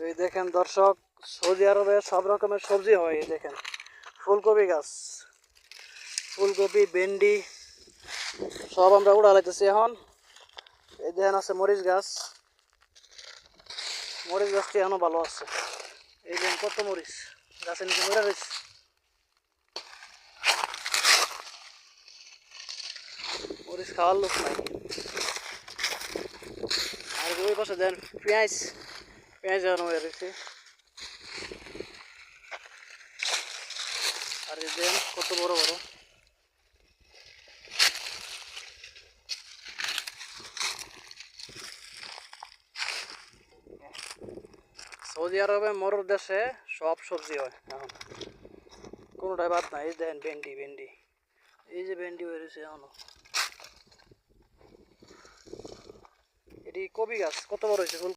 এই দেখেন দর্শক, সৌদি আরবে সব রকমের সবজি হয়। এই দেখেন ফুলকপি গাছ, ফুলকপি, ভেন্ডি সব আমরা উড়ালাইতেছি এখন। এই দেখেন আছে মরিচ গাছ, মরিচ গাছটি এখনো ভালো আছে। এই দেখেন কত মরিচ গাছের নিচে মরে রয়েছে। মরিচ খাওয়ার লোক নাই। আর ওই পাশে দেন পেঁয়াজ, পেঁয়াজ এখনো মরে রয়েছে। আর এই দেন কত বড় বড়। সৌদি আরবে মরুর দেশে সব সবজি হয় এখন, কোনোটাই বাদ নাই। এই দেখেন ভেন্ডি, ভেন্ডি এই যে ভেন্ডি বেরিয়েছে এখনো। এটি কপি গাছ কত বড় হয়েছে ফুল।